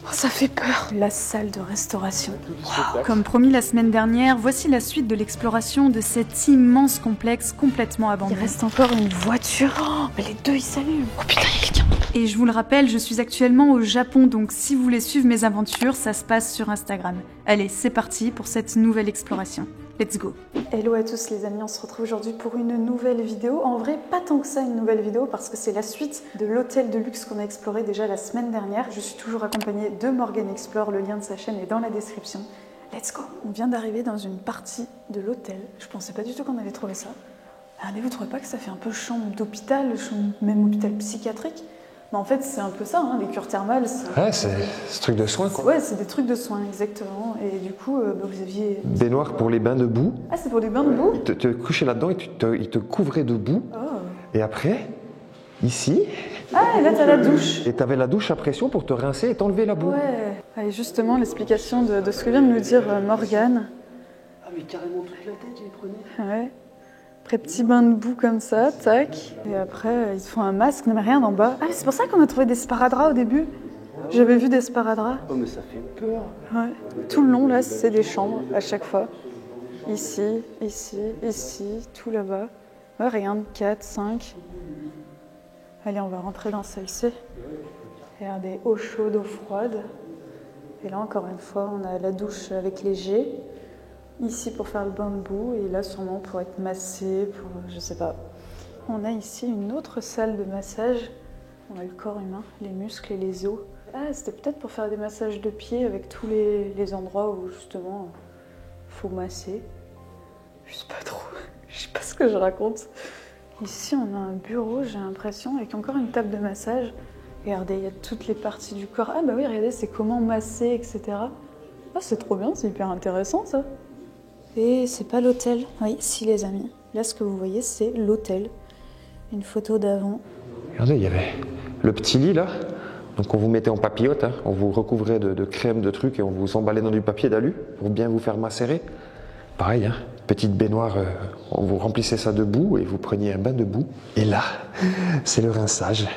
Oh, ça fait peur. La salle de restauration. Wow. Comme promis la semaine dernière, voici la suite de l'exploration de cet immense complexe complètement abandonné. Il reste encore une voiture. Oh, mais les deux ils s'allument. Oh putain, il y a quelqu'un. Et je vous le rappelle, je suis actuellement au Japon, donc si vous voulez suivre mes aventures, ça se passe sur Instagram. Allez, c'est parti pour cette nouvelle exploration. Let's go. Hello à tous les amis, on se retrouve aujourd'hui pour une nouvelle vidéo. En vrai, pas tant que ça une nouvelle vidéo parce que c'est la suite de l'hôtel de luxe qu'on a exploré déjà la semaine dernière. Je suis toujours accompagnée de Morgane Explore, le lien de sa chaîne est dans la description. Let's go. On vient d'arriver dans une partie de l'hôtel. Je pensais pas du tout qu'on allait trouver ça. Ah, mais vous trouvez pas que ça fait un peu chambre d'hôpital, même hôpital psychiatrique? Mais en fait, c'est un peu ça, hein, les cures thermales. Ouais, c'est ce truc de soins, quoi. Ouais, c'est des trucs de soins, exactement. Et du coup, vous aviez... Baignoire pour les bains de boue. Ah, c'est pour les bains de boue? Ils te couchaient là-dedans et ils te couvraient de boue. Oh. Et après, ici... Ah, et là, t'as la douche. Et t'avais la douche à pression pour te rincer et t'enlever la boue. Ouais. Allez, justement, l'explication de ce que vient de nous dire Morgane. Ah, mais carrément toute la tête, ils prenaient. Ouais. Après, petit bain de boue comme ça, tac. Et après, ils te font un masque, mais rien en bas. Ah, c'est pour ça qu'on a trouvé des sparadraps au début. J'avais vu des sparadraps. Oh, mais ça fait peur. Ouais. Tout le long, là, c'est des chambres, à chaque fois. Ici, ici, ici, tout là-bas. Ouais, regarde, 4, 5. Allez, on va rentrer dans celle-ci. Regardez, eau chaude, eau froide. Et là, encore une fois, on a la douche avec les jets. Ici pour faire le bain de boue et là sûrement pour être massé, pour je sais pas. On a ici une autre salle de massage. On a le corps humain, les muscles et les os. Ah, c'était peut-être pour faire des massages de pieds avec tous les endroits où justement faut masser. Je sais pas trop, je sais pas ce que je raconte. Ici on a un bureau, j'ai l'impression, avec encore une table de massage. Regardez, il y a toutes les parties du corps. Ah bah oui, regardez, c'est comment masser, etc. Ah, c'est trop bien, c'est hyper intéressant ça. Et c'est pas l'hôtel. Oui, si les amis. Là, ce que vous voyez, c'est l'hôtel. Une photo d'avant. Regardez, il y avait le petit lit là. Donc on vous mettait en papillote, hein. On vous recouvrait de crème, de trucs et on vous emballait dans du papier d'alu pour bien vous faire macérer. Pareil, hein. Petite baignoire, on vous remplissait ça de boue et vous preniez un bain de boue. Et là, c'est le rinçage.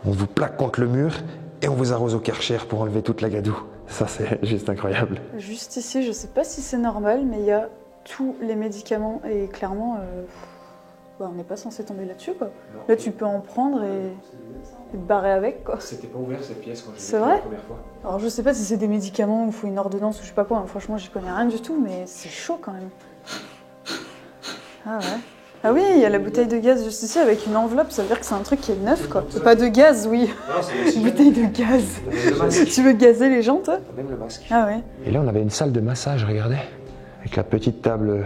On vous plaque contre le mur et on vous arrose au Karcher pour enlever toute la gadoue. Ça, c'est juste incroyable. Juste ici, je sais pas si c'est normal, mais il y a tous les médicaments et clairement, on n'est pas censé tomber là-dessus, quoi. Non. Là, tu peux en prendre et te barrer avec, quoi. C'était pas ouvert cette pièce quand je l'ai fait la première fois. Alors, je sais pas si c'est des médicaments ou il faut une ordonnance ou je sais pas quoi. Franchement, j'y connais rien du tout, mais c'est chaud quand même. Ah ouais. Ah oui, il y a la bouteille de gaz juste ici avec une enveloppe, ça veut dire que c'est un truc qui est neuf, quoi. Pas de gaz, oui. Non, c'est une bouteille de gaz. Tu veux gazer les gens, toi? Même le masque. Ah ouais. Et là, on avait une salle de massage, regardez. Avec la petite table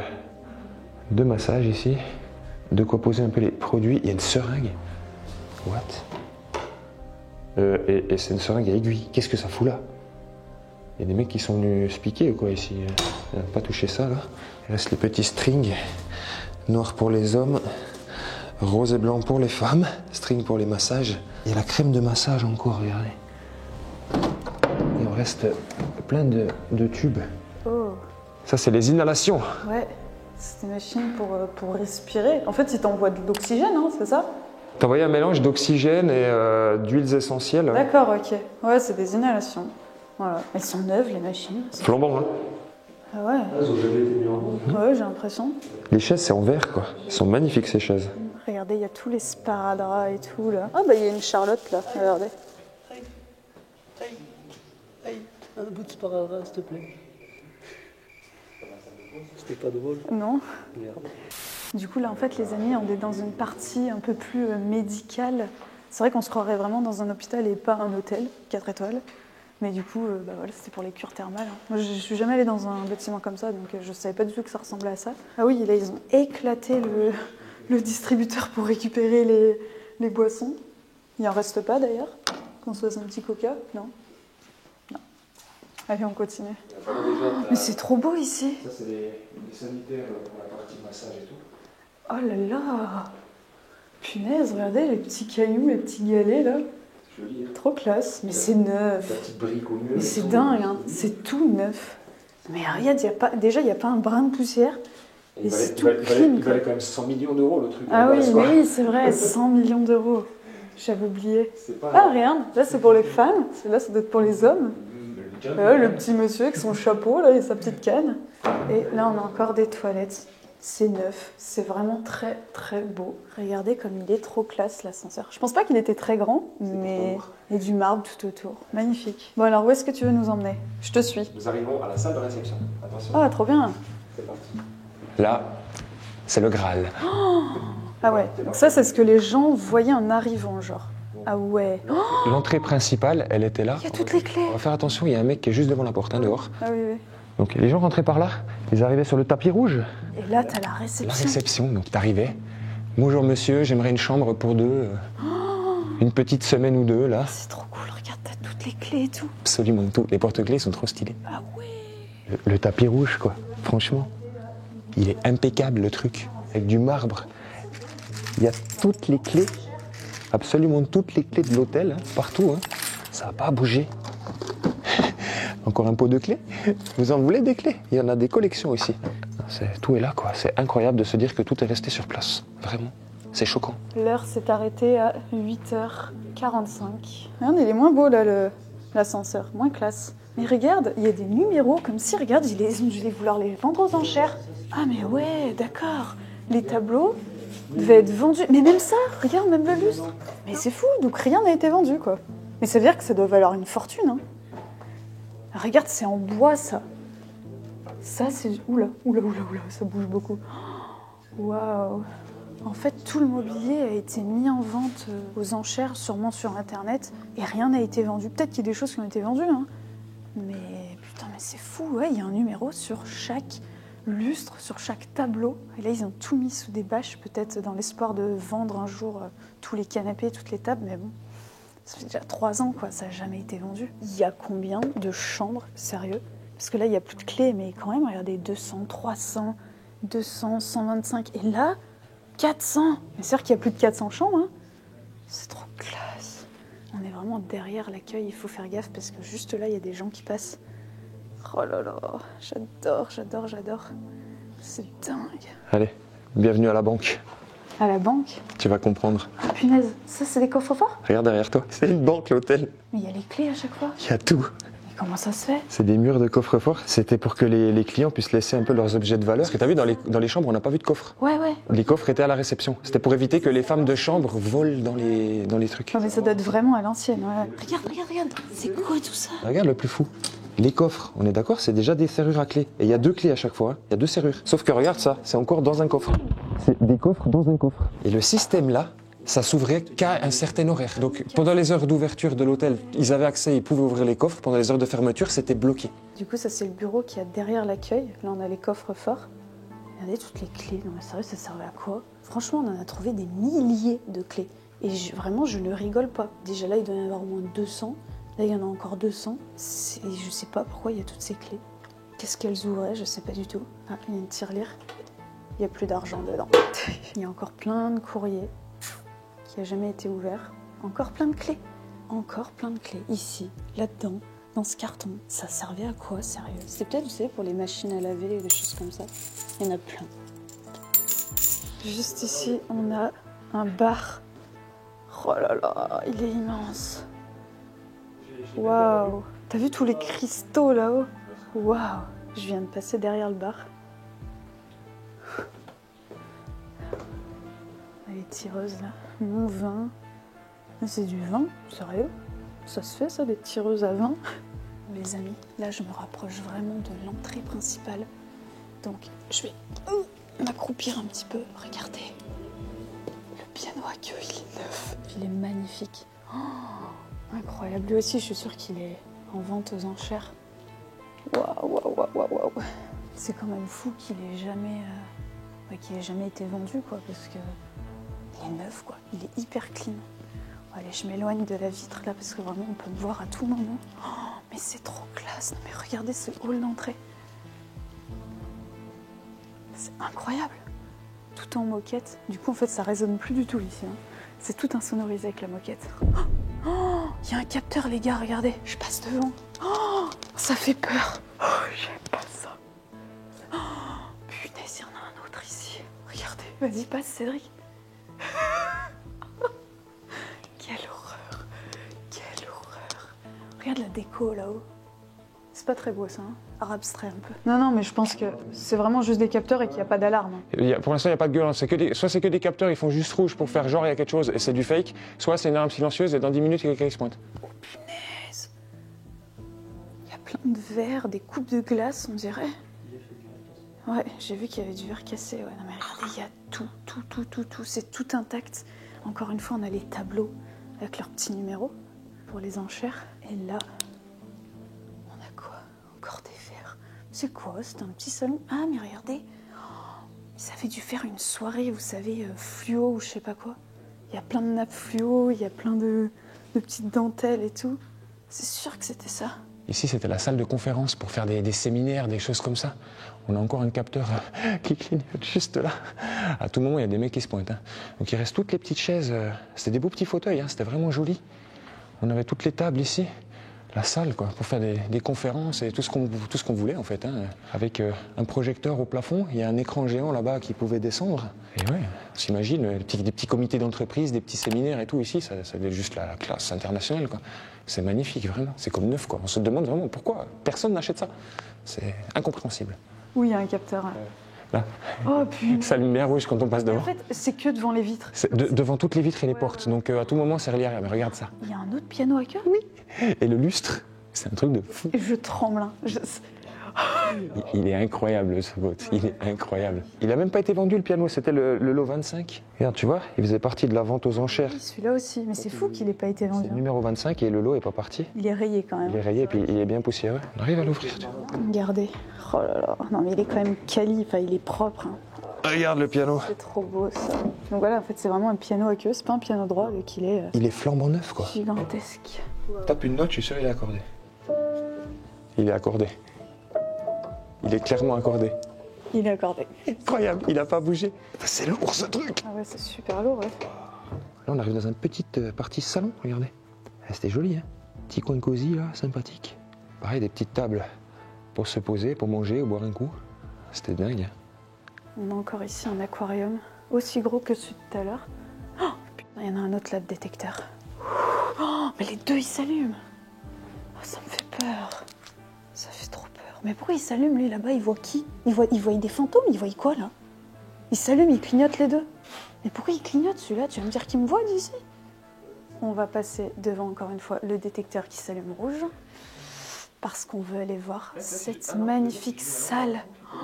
de massage ici. De quoi poser un peu les produits. Il y a une seringue. What? Et c'est une seringue à aiguille. Qu'est-ce que ça fout là? Il y a des mecs qui sont venus se piquer ou quoi ici? On n'a pas touché ça là. Il reste les petits strings. Noir pour les hommes, rose et blanc pour les femmes, string pour les massages. Il y a la crème de massage encore, regardez. Il en reste plein de tubes. Oh. Ça, c'est les inhalations. Ouais, c'est des machines pour respirer. En fait, ils t'envoient de l'oxygène, hein, c'est ça? T'envoies un mélange d'oxygène et d'huiles essentielles. D'accord, ok. Ouais, c'est des inhalations. Voilà. Elles sont neuves, les machines. Flambant, hein? Ah ouais. Elles ont jamais été mises en vente. Ouais, j'ai l'impression. Les chaises, c'est en verre, quoi. Elles sont magnifiques, ces chaises. Regardez, il y a tous les sparadraps et tout, là. Ah bah, il y a une Charlotte, là. Regardez. Aïe, un bout de sparadrap, s'il te plaît. C'était pas drôle. Non. Merde. Du coup, là, en fait, les amis, on est dans une partie un peu plus médicale. C'est vrai qu'on se croirait vraiment dans un hôpital et pas un hôtel, 4 étoiles. Mais du coup, voilà, c'était pour les cures thermales. Moi, je suis jamais allée dans un bâtiment comme ça, donc je savais pas du tout que ça ressemblait à ça. Ah oui, là, ils ont éclaté le distributeur pour récupérer les boissons. Il en reste pas, d'ailleurs. Qu'on soit un petit coca, non? Non. Allez, on continue. Mais c'est trop beau, ici. Ça, c'est les sanitaires pour la partie massage et tout. Oh là là! Punaise, regardez les petits cailloux, les petits galets, là. Joli, hein. Trop classe, mais c'est neuf. La petite brique au mur. Mais c'est dingue, hein. C'est tout neuf. Mais regarde, déjà, il n'y a pas un brin de poussière. Et c'est tout clean. Il valait quand même 100 millions d'euros le truc. Ah oui, mais oui, c'est vrai, 100 millions d'euros. J'avais oublié. Ah, regarde, là c'est pour les femmes, là ça doit être pour les hommes. Le petit monsieur avec son chapeau là, et sa petite canne. Et là, on a encore des toilettes. C'est neuf, c'est vraiment très très beau. Regardez comme il est trop classe l'ascenseur. Je pense pas qu'il était très grand, mais il y a du marbre tout autour. Magnifique. Bon alors, où est-ce que tu veux nous emmener? Je te suis. Nous arrivons à la salle de réception. Attention. Ah, trop bien. C'est parti. Là, c'est le Graal. Ah ouais, donc ça c'est ce que les gens voyaient en arrivant, genre. Ah ouais. Oh, L'entrée principale, elle était là. il y a toutes les clés. On va faire attention, il y a un mec qui est juste devant la porte, hein, dehors. Ah oui, oui. Donc les gens rentraient par là, ils arrivaient sur le tapis rouge. Et là, t'as la réception. La réception, donc t'arrivais. Bonjour monsieur, j'aimerais une chambre pour deux. Une petite semaine ou deux, là. C'est trop cool, regarde, t'as toutes les clés et tout. Absolument tout. Les porte-clés sont trop stylés. Ah ouais. Le tapis rouge, quoi. Franchement, il est impeccable, le truc. Avec du marbre. Il y a toutes les clés, absolument toutes les clés de l'hôtel, hein, partout. Hein. Ça n'a pas bougé. Encore un pot de clés. Vous en voulez des clés? Il y en a des collections aussi. Tout est là, quoi. C'est incroyable de se dire que tout est resté sur place. Vraiment. C'est choquant. L'heure s'est arrêtée à 8h45. Regarde, il est moins beau, là, l'ascenseur. Moins classe. Mais regarde, il y a des numéros comme si, regarde, je vais vouloir les vendre aux enchères. Ah mais ouais, d'accord. Les tableaux devaient être vendus. Mais même ça, regarde, même le lustre. Mais c'est fou, donc rien n'a été vendu, quoi. Mais ça veut dire que ça doit valoir une fortune, hein. Regarde, c'est en bois, ça. Ça, c'est... Oula, ça bouge beaucoup. Waouh. En fait, tout le mobilier a été mis en vente aux enchères, sûrement sur Internet, et rien n'a été vendu. Peut-être qu'il y a des choses qui ont été vendues, hein. Mais putain, mais c'est fou, ouais, il y a un numéro sur chaque lustre, sur chaque tableau. Et là, ils ont tout mis sous des bâches, peut-être dans l'espoir de vendre un jour tous les canapés, toutes les tables, mais bon... Ça fait déjà 3 ans, quoi, ça n'a jamais été vendu. Il y a combien de chambres, sérieux? Parce que là, il n'y a plus de clés, mais quand même, regardez, 200, 300, 200, 125. Et là, 400. Mais c'est-à-dire qu'il y a plus de 400 chambres, hein. C'est trop classe. On est vraiment derrière l'accueil, il faut faire gaffe, parce que juste là, il y a des gens qui passent. Oh là là, j'adore. C'est dingue. Allez, bienvenue à la banque. À la banque? Tu vas comprendre. Ah, punaise, ça, c'est des coffres forts? Regarde derrière toi. C'est une banque, l'hôtel. Mais il y a les clés à chaque fois. Il y a tout. Mais comment ça se fait? C'est des murs de coffre-fort. C'était pour que les clients puissent laisser un peu leurs objets de valeur. Parce que t'as vu, dans les chambres, on n'a pas vu de coffre. Ouais. Les coffres étaient à la réception. C'était pour éviter que les femmes de chambre volent dans les trucs. Non, mais ça doit être vraiment à l'ancienne, ouais. Regarde. C'est quoi tout ça? Regarde le plus fou. Les coffres, on est d'accord, c'est déjà des serrures à clés. Et il y a 2 clés à chaque fois. Il y a 2 serrures. Sauf que regarde ça, c'est encore dans un coffre. C'est des coffres dans un coffre. Et le système là, ça s'ouvrait qu'à un certain horaire. Donc pendant les heures d'ouverture de l'hôtel, ils avaient accès, ils pouvaient ouvrir les coffres. Pendant les heures de fermeture, c'était bloqué. Du coup, ça c'est le bureau qui a derrière l'accueil. Là, on a les coffres forts. Regardez toutes les clés. Non mais sérieux, ça servait à quoi? Franchement, on en a trouvé des milliers de clés. Et vraiment, je ne rigole pas. Déjà là, il doit y en avoir au moins 200. Là, il y en a encore 200. Et je sais pas pourquoi il y a toutes ces clés. Qu'est-ce qu'elles ouvraient? Je sais pas du tout. Ah, il y a une tirelire. Il n'y a plus d'argent dedans. Il y a encore plein de courriers qui n'a jamais été ouvert. Encore plein de clés. Ici, là-dedans, dans ce carton. Ça servait à quoi, sérieux? C'était peut-être, vous savez, pour les machines à laver, des choses comme ça. Il y en a plein. Juste ici, on a un bar. Oh là là, il est immense. Waouh! T'as vu tous les cristaux là-haut? Waouh! Je viens de passer derrière le bar. Les tireuses là. Mon vin. C'est du vin? Sérieux? Ça se fait ça, des tireuses à vin? Les amis, là je me rapproche vraiment de l'entrée principale. Donc je vais m'accroupir un petit peu. Regardez. Le piano à queue, il est neuf. Il est magnifique. Oh, incroyable. Lui aussi, je suis sûre qu'il est en vente aux enchères. Waouh. C'est quand même fou qu'il ait jamais été vendu, quoi, parce que il est neuf, quoi. Il est hyper clean. Bon, allez, je m'éloigne de la vitre là parce que vraiment on peut me voir à tout moment. Oh, mais c'est trop classe. Non, mais regardez ce hall d'entrée. C'est incroyable. Tout en moquette. Du coup, en fait, ça résonne plus du tout ici, hein. C'est tout insonorisé avec la moquette. Oh, il y a un capteur, les gars, regardez. Je passe devant. Oh, ça fait peur. Oh, j'aime pas ça. Oh, punaise, il y en a un autre ici. Regardez, vas-y, passe, Cédric. Quelle horreur. Regarde la déco là-haut. C'est pas très beau ça, hein. Art abstrait un peu. Non, non, mais je pense que c'est vraiment juste des capteurs et qu'il n'y a pas d'alarme. Pour l'instant, il n'y a pas de gueule. Hein. Soit c'est que des capteurs, ils font juste rouge pour faire genre il y a quelque chose et c'est du fake, soit c'est une alarme silencieuse et dans 10 minutes, il y a quelqu'un qui se pointe. Oh punaise! Il y a plein de verres, des coupes de glace, on dirait. Ouais, j'ai vu qu'il y avait du verre cassé. Ouais, non mais regardez, il y a tout. C'est tout intact. Encore une fois, on a les tableaux avec leurs petits numéros pour les enchères. Et là, on a quoi? Encore des verres. C'est quoi? C'est un petit salon. Ah, mais regardez, ils avaient dû faire une soirée, vous savez, fluo ou je sais pas quoi. Il y a plein de nappes fluo, il y a plein de petites dentelles et tout. C'est sûr que c'était ça. Ici, c'était la salle de conférence pour faire des séminaires, des choses comme ça. On a encore un capteur qui clignote juste là. À tout moment, il y a des mecs qui se pointent. Hein. Donc il reste toutes les petites chaises. C'était des beaux petits fauteuils, hein. C'était vraiment joli. On avait toutes les tables ici. La salle, quoi, pour faire des conférences et tout ce qu'on voulait, en fait. Hein. Avec un projecteur au plafond, il y a un écran géant là-bas qui pouvait descendre. Et ouais, on s'imagine, des petits comités d'entreprise, des petits séminaires et tout ici, ça c'est juste la classe internationale, quoi. C'est magnifique, vraiment. C'est comme neuf, quoi. On se demande vraiment pourquoi personne n'achète ça. C'est incompréhensible. Oui, il y a un capteur. Là. Oh putain. Ça allume bien rouge quand on passe devant. En fait, c'est que devant les vitres. Devant toutes les vitres et les portes. Donc à tout moment, c'est relié. Mais regarde ça. Il y a un autre piano à queue? Oui. Et le lustre, c'est un truc de fou. Je tremble. Hein. Il est incroyable, ce boat. Il est incroyable. Il a même pas été vendu, le piano. C'était le lot 25. Regarde, tu vois, il faisait partie de la vente aux enchères. Oui, celui-là aussi. Mais c'est fou qu'il n'ait pas été vendu. C'est le numéro 25 et le lot est pas parti. Il est rayé quand même. Il est rayé et puis il est bien poussiéreux. On arrive à l'ouvrir. Regardez. Oh là là. Non, mais il est quand même quali. Enfin, il est propre. Hein. Regarde le piano. C'est trop beau ça. Donc voilà, en fait, c'est vraiment un piano à queue. C'est pas un piano droit, vu qu'il est. Il est flambant neuf, quoi. Gigantesque. Tape une note, je suis sûr il est accordé. Il est accordé. Il est clairement accordé. Il est accordé. Incroyable, il a pas bougé. C'est lourd ce truc. Ah ouais, c'est super lourd, ouais. Là, on arrive dans une petite partie salon, regardez. Ah, c'était joli, hein. Petit coin cosy, là, sympathique. Pareil, des petites tables pour se poser, pour manger ou boire un coup. C'était dingue. On a encore ici un aquarium, aussi gros que celui de tout à l'heure. Oh, il y en a un autre là, de détecteur. Oh, mais les deux, ils s'allument. Oh, ça me fait peur. Ça fait trop peur. Mais pourquoi il s'allume, lui, là-bas? Il voit qui? Il voit des fantômes? Il voit quoi, là? Il s'allume, il clignote les deux. Mais pourquoi il clignote, celui-là? Tu vas me dire qu'il me voit d'ici? On va passer devant, encore une fois, le détecteur qui s'allume rouge. Parce qu'on veut aller voir cette magnifique salle. Oh,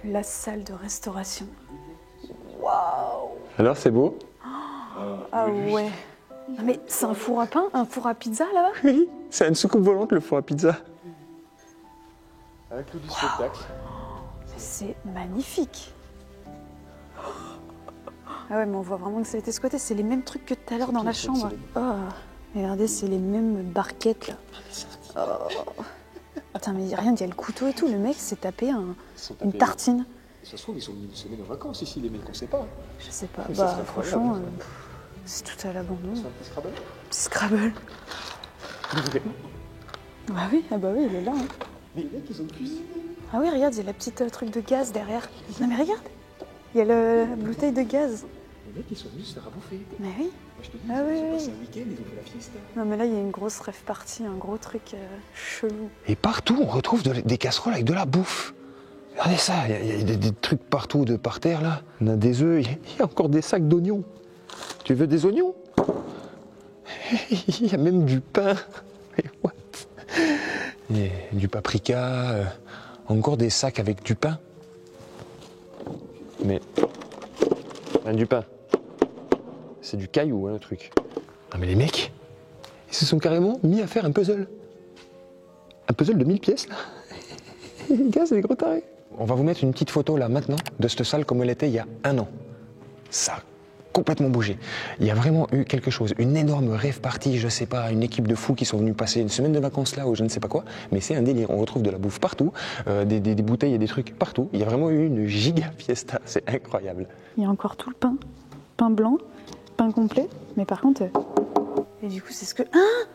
la salle de restauration. Waouh! Alors, c'est beau? Ah ouais. Ah, mais c'est un four à pain, un four à pizza là-bas? Oui, c'est une soucoupe volante, le four à pizza. Avec le du spectacle. C'est magnifique. Ah ouais, mais on voit vraiment que ça a été squatté. C'est les mêmes trucs que tout à l'heure dans la chambre. Oh, regardez, c'est les mêmes barquettes là. Oh. Putain, mais rien, il y a le couteau et tout. Le mec s'est tapé une tartine. Ça se trouve, ils sont venus en vacances ici, les mecs, on sait pas. Je sais pas. Bah, franchement, c'est tout à l'abandon. C'est un petit Scrabble. Petit Scrabble. Bah oui, il est là. Hein. Mais les mecs, ils ont cuisiné. Ah oui, regarde, il y a la petite truc de gaz derrière. Non mais regarde, il y a la bouteille de gaz. Les mecs, ils sont venus se faire à bouffer. Mais oui. Je te dis, Ah oui, ils ont oui. passé un week-end, ils ont fait la fiesta. Non mais là, il y a une grosse rêve partie, un gros truc chelou. Et partout, on retrouve des casseroles avec de la bouffe. Regardez ça, il y a des trucs partout par terre là. On a des œufs, il y a encore des sacs d'oignons. Tu veux des oignons? Il y a même du pain. Mais what? Et du paprika, encore des sacs avec du pain. Mais du pain. C'est du caillou, hein, le truc. Ah mais les mecs, ils se sont carrément mis à faire un puzzle. Un puzzle de 1000 pièces là. Les gars, c'est des gros tarés. On va vous mettre une petite photo là maintenant de cette salle comme elle était il y a 1 an. Ça a complètement bougé. Il y a vraiment eu quelque chose, une énorme rave party, je sais pas, une équipe de fous qui sont venus passer une semaine de vacances là ou je ne sais pas quoi, mais c'est un délire. On retrouve de la bouffe partout, des bouteilles et des trucs partout. Il y a vraiment eu une giga fiesta, c'est incroyable. Il y a encore tout le pain. Pain blanc, pain complet, mais par contre... Et du coup, c'est ce que... Ah!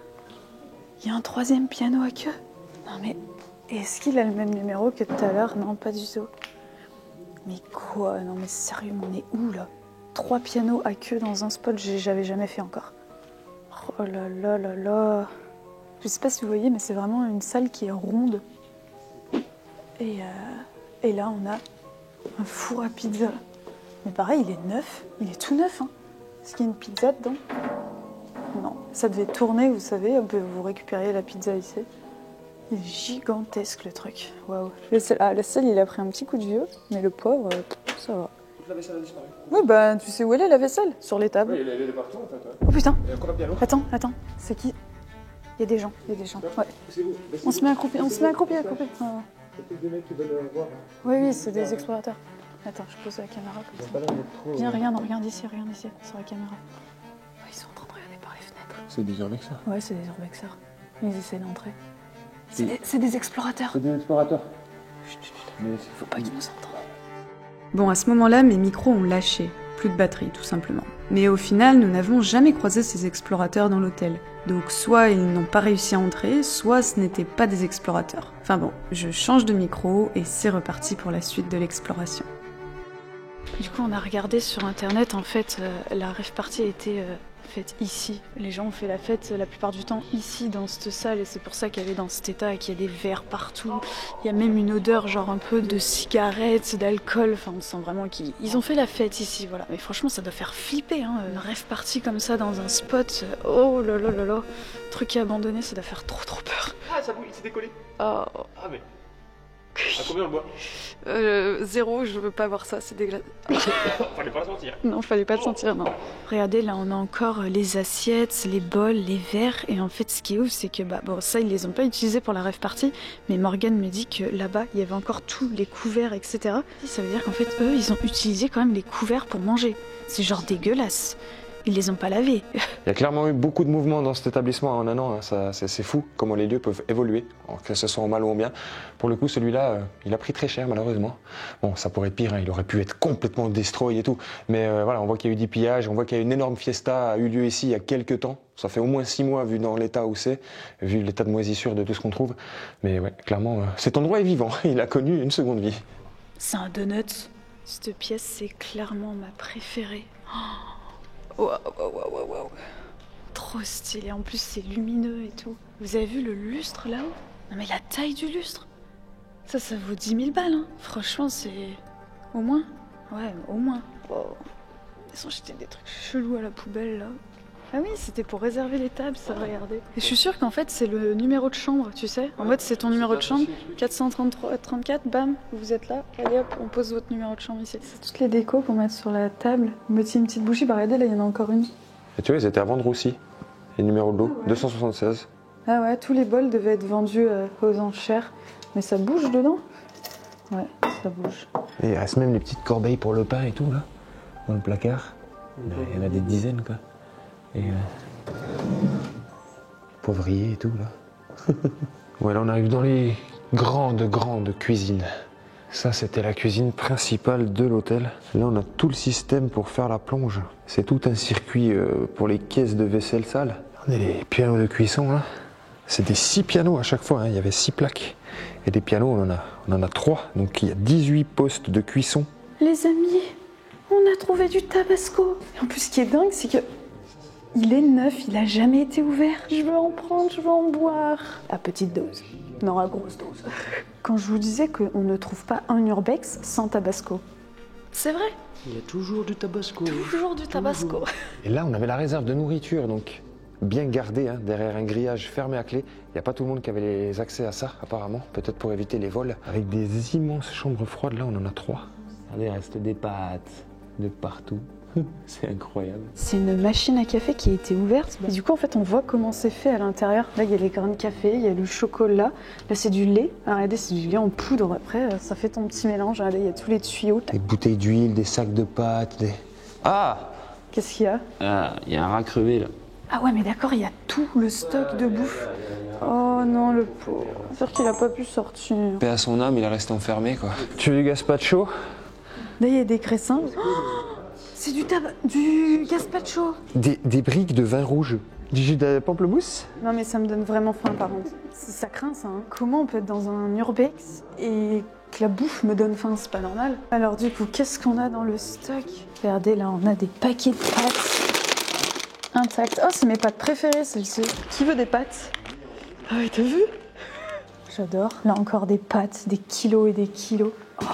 Il y a un 3e piano à queue. Non mais... Est-ce qu'il a le même numéro que tout à l'heure? Non, pas du tout. Mais quoi? Non mais sérieux, on est où là? 3 pianos à queue dans un spot, j'avais jamais fait encore. Oh là là là là. Je sais pas si vous voyez, mais c'est vraiment une salle qui est ronde. Et là, on a un four à pizza. Mais pareil, il est neuf. Il est tout neuf. Hein. Est-ce qu'il y a une pizza dedans? Non. Ça devait tourner, vous savez. Vous récupériez la pizza ici. Il est gigantesque, le truc. Waouh. La selle, il a pris un petit coup de vieux. Mais le pauvre, ça va. La vaisselle a disparu. Oui, bah, tu sais où elle est, la vaisselle? Sur les tables. Oui, elle est partout en fait. Ouais. Oh putain. Il y a encore un piano. Attends. C'est qui? Il y a des gens. Ouais. C'est vous. On se met accroupi. Ouais. C'est des mecs qui veulent voir. Oui, c'est des explorateurs. Attends, je pose la caméra comme ça. Pas là, trop. Viens, regarde ici, sur la caméra. Ouais, ils sont en train de regarder par les fenêtres. C'est des urbexers. Ouais, c'est des urbexers. Ils essaient d'entrer. C'est des explorateurs. C'est des explorateurs. Mais faut pas qu'ils nous entendent. Bon, à ce moment-là, mes micros ont lâché. Plus de batterie, tout simplement. Mais au final, nous n'avons jamais croisé ces explorateurs dans l'hôtel. Donc soit ils n'ont pas réussi à entrer, soit ce n'étaient pas des explorateurs. Enfin bon, je change de micro et c'est reparti pour la suite de l'exploration. Du coup, on a regardé sur internet, en fait, la rave party a été faite ici. Les gens ont fait la fête la plupart du temps ici, dans cette salle, et c'est pour ça qu'elle est dans cet état et qu'il y a des verres partout. Il y a même une odeur, genre un peu de cigarettes, d'alcool, enfin on sent vraiment qu'ils ont fait la fête ici, voilà. Mais franchement, ça doit faire flipper, hein, une rave party comme ça dans un spot, oh là là là là, truc qui est abandonné, ça doit faire trop peur. Ah, ça bouge, il s'est décollé. Oh. Ah, mais. À combien on le boit? 0, je veux pas voir ça, c'est dégueulasse. Fallait pas le sentir. Non, fallait pas le sentir, non. Regardez, là, on a encore les assiettes, les bols, les verres. Et en fait, ce qui est ouf, c'est que, ça, ils les ont pas utilisés pour la rave party. Mais Morgane me dit que là-bas, il y avait encore tous les couverts, etc. Ça veut dire qu'en fait, eux, ils ont utilisé quand même les couverts pour manger. C'est genre dégueulasse. Ils les ont pas lavés. Il y a clairement eu beaucoup de mouvements dans cet établissement en un an. Hein. C'est fou comment les lieux peuvent évoluer, que ce soit en mal ou en bien. Pour le coup, celui-là, il a pris très cher malheureusement. Bon, ça pourrait être pire, hein. Il aurait pu être complètement destroy et tout. Mais voilà, on voit qu'il y a eu des pillages, on voit qu'il y a une énorme fiesta a eu lieu ici il y a quelques temps. Ça fait au moins 6 mois vu dans l'état où c'est, vu l'état de moisissure de tout ce qu'on trouve. Mais ouais, clairement, cet endroit est vivant. Il a connu une seconde vie. C'est un donut. Cette pièce, c'est clairement ma préférée. Waouh. Trop stylé, en plus c'est lumineux et tout. Vous avez vu le lustre là-haut? Non mais la taille du lustre, ça vaut 10 000 balles, hein. Franchement c'est... Au moins? Ouais, au moins. Wow. Ils ont jeté des trucs chelous à la poubelle là. Ah oui, c'était pour réserver les tables, ça, regardez. Et je suis sûre qu'en fait c'est le numéro de chambre, tu sais. En mode c'est ton numéro de chambre, 433-34, bam, vous êtes là. Allez hop, on pose votre numéro de chambre ici. C'est toutes les décos pour mettre sur la table. Vous mettiez une petite bougie, bah regardez là, il y en a encore une. Et tu vois, ils étaient à vendre aussi. Les numéros de l'eau, 276. Ah ouais, tous les bols devaient être vendus aux enchères. Mais ça bouge dedans? Ouais, ça bouge. Et il reste même les petites corbeilles pour le pain et tout là, dans le placard. Il y en a des dizaines quoi. Et poivrier et tout là. Ouais, là on arrive dans les grandes cuisines. Ça c'était la cuisine principale de l'hôtel. Là on a tout le système pour faire la plonge. C'est tout un circuit pour les caisses de vaisselle sale. On a les pianos de cuisson là. C'est des 6 pianos à chaque fois, hein. Il y avait 6 plaques. Et des pianos on en a 3. Donc il y a 18 postes de cuisson. Les amis, on a trouvé du tabasco. Et en plus ce qui est dingue c'est que il est neuf, il a jamais été ouvert. Je veux en prendre, je veux en boire. À petite dose. Non, à grosse dose. Quand je vous disais qu'on ne trouve pas un urbex sans tabasco. C'est vrai. Il y a toujours du tabasco. Toujours du tabasco. Et là on avait la réserve de nourriture, donc bien gardée, hein, derrière un grillage fermé à clé. Il n'y a pas tout le monde qui avait les accès à ça, apparemment. Peut-être pour éviter les vols. Avec des immenses chambres froides, là on en a 3. Regardez, il reste des pâtes de partout. C'est incroyable. C'est une machine à café qui a été ouverte. Et du coup, en fait, on voit comment c'est fait à l'intérieur. Là, il y a les grains de café, il y a le chocolat. Là, c'est du lait. Ah, regardez, c'est du lait en poudre. Après, ça fait ton petit mélange. Regardez, il y a tous les tuyaux. Des bouteilles d'huile, des sacs de pâtes, des... Ah, Qu'est-ce qu'il y a? ah, il y a un rat crevé là. Ah ouais, mais d'accord, il y a tout le stock de bouffe. Oh non, le pauvre. J'espère qu'il a pas pu sortir. Paix à son âme, il est resté enfermé quoi. Tu veux du gazpacho? Là, il y a des cressins. Oh, c'est du gazpacho. Des briques de vin rouge. Du jus de pamplemousse? Non, mais ça me donne vraiment faim, par contre. Ça craint, ça. Hein. Comment on peut être dans un urbex et que la bouffe me donne faim? C'est pas normal. Alors, du coup, qu'est-ce qu'on a dans le stock? Regardez, là, on a des paquets de pâtes intactes. Oh, c'est mes pâtes préférées, celles-ci. Qui veut des pâtes? Ah ouais, t'as vu? J'adore. Là encore des pâtes, des kilos et des kilos. Oh,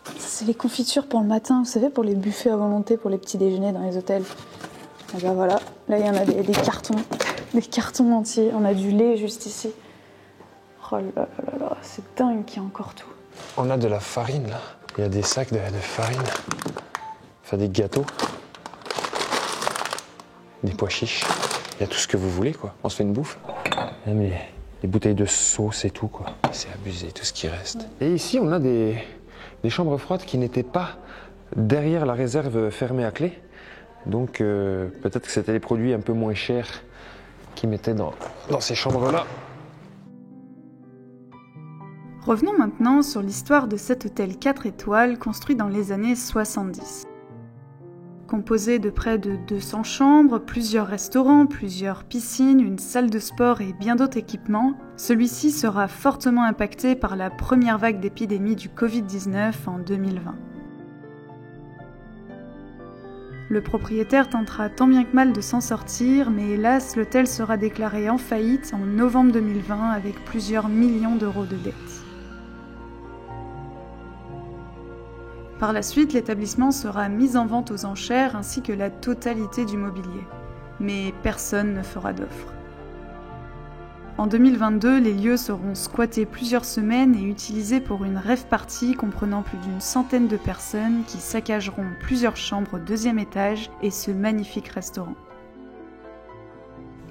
ça c'est les confitures pour le matin, vous savez, pour les buffets à volonté, pour les petits déjeuners dans les hôtels. Et ben voilà, là il y en a des cartons, des cartons entiers. On a du lait juste ici. Oh là là là là, c'est dingue qu'il y a encore tout. On a de la farine là. Il y a des sacs de farine. Enfin des gâteaux. Des pois chiches. Il y a tout ce que vous voulez quoi. On se fait une bouffe. Mais les bouteilles de sauce et tout quoi. C'est abusé tout ce qui reste. Et ici on a des chambres froides qui n'étaient pas derrière la réserve fermée à clé. Donc peut-être que c'était les produits un peu moins chers qu'ils mettaient dans ces chambres-là. Revenons maintenant sur l'histoire de cet hôtel 4 étoiles construit dans les années 70. Composé de près de 200 chambres, plusieurs restaurants, plusieurs piscines, une salle de sport et bien d'autres équipements, celui-ci sera fortement impacté par la première vague d'épidémie du Covid-19 en 2020. Le propriétaire tentera tant bien que mal de s'en sortir, mais hélas, l'hôtel sera déclaré en faillite en novembre 2020 avec plusieurs millions d'euros de dettes. Par la suite, l'établissement sera mis en vente aux enchères ainsi que la totalité du mobilier. Mais personne ne fera d'offre. En 2022, les lieux seront squattés plusieurs semaines et utilisés pour une rave party comprenant plus d'une centaine de personnes qui saccageront plusieurs chambres au 2e étage et ce magnifique restaurant.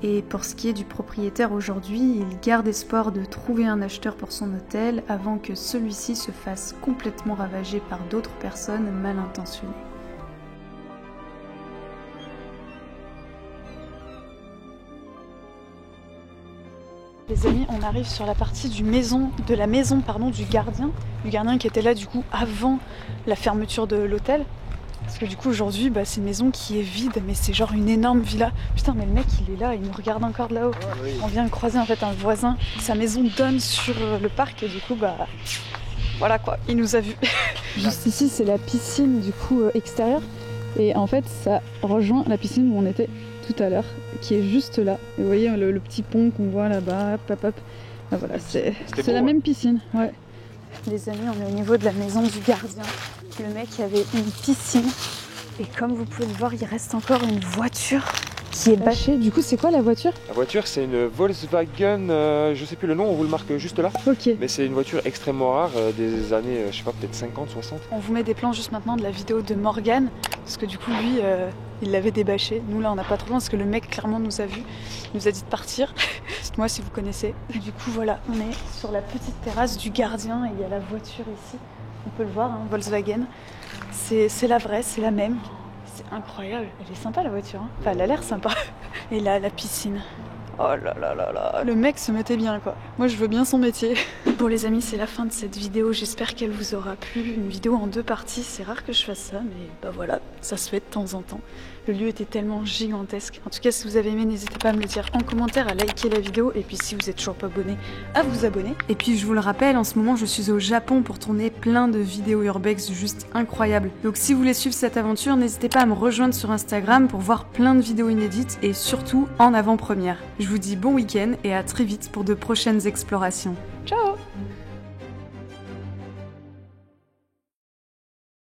Et pour ce qui est du propriétaire aujourd'hui, il garde espoir de trouver un acheteur pour son hôtel avant que celui-ci se fasse complètement ravager par d'autres personnes mal intentionnées. Les amis, on arrive sur la partie de la maison du gardien qui était là du coup avant la fermeture de l'hôtel. Parce que du coup aujourd'hui c'est une maison qui est vide, mais c'est genre une énorme villa. Putain mais le mec il est là, il nous regarde encore de là-haut. Oui. On vient de croiser en fait un voisin, sa maison donne sur le parc et du coup voilà quoi, il nous a vus. Juste ici c'est la piscine du coup extérieure et en fait ça rejoint la piscine où on était tout à l'heure, qui est juste là. Et vous voyez le petit pont qu'on voit là-bas, hop. Ben voilà, c'est la même piscine, ouais. Les amis, on est au niveau de la maison du gardien. Le mec avait une piscine et comme vous pouvez le voir, il reste encore une voiture qui est bâchée. Du coup, c'est quoi la voiture? La voiture, c'est une Volkswagen, je sais plus le nom, on vous le marque juste là. Ok. Mais c'est une voiture extrêmement rare des années, je sais pas, peut-être 50, 60. On vous met des plans juste maintenant de la vidéo de Morgan, parce que du coup, lui, il l'avait débâché. Nous, là, on n'a pas trop loin, parce que le mec, clairement, nous a vus. Il nous a dit de partir. Dites-moi si vous connaissez. Et du coup, voilà, on est sur la petite terrasse du gardien et il y a la voiture ici. On peut le voir, hein, Volkswagen. C'est la vraie, c'est la même. C'est incroyable. Elle est sympa la voiture. Hein. Enfin, elle a l'air sympa. Et là, la piscine. Oh là là là là. Le mec se mettait bien quoi. Moi, je veux bien son métier. Bon les amis, c'est la fin de cette vidéo. J'espère qu'elle vous aura plu. Une vidéo en 2 parties. C'est rare que je fasse ça, mais voilà, ça se fait de temps en temps. Le lieu était tellement gigantesque. En tout cas, si vous avez aimé, n'hésitez pas à me le dire en commentaire, à liker la vidéo. Et puis si vous êtes toujours pas abonné, à vous abonner. Et puis je vous le rappelle, en ce moment je suis au Japon pour tourner plein de vidéos urbex juste incroyables. Donc si vous voulez suivre cette aventure, n'hésitez pas à me rejoindre sur Instagram pour voir plein de vidéos inédites et surtout en avant-première. Je vous dis bon week-end et à très vite pour de prochaines explorations. Ciao!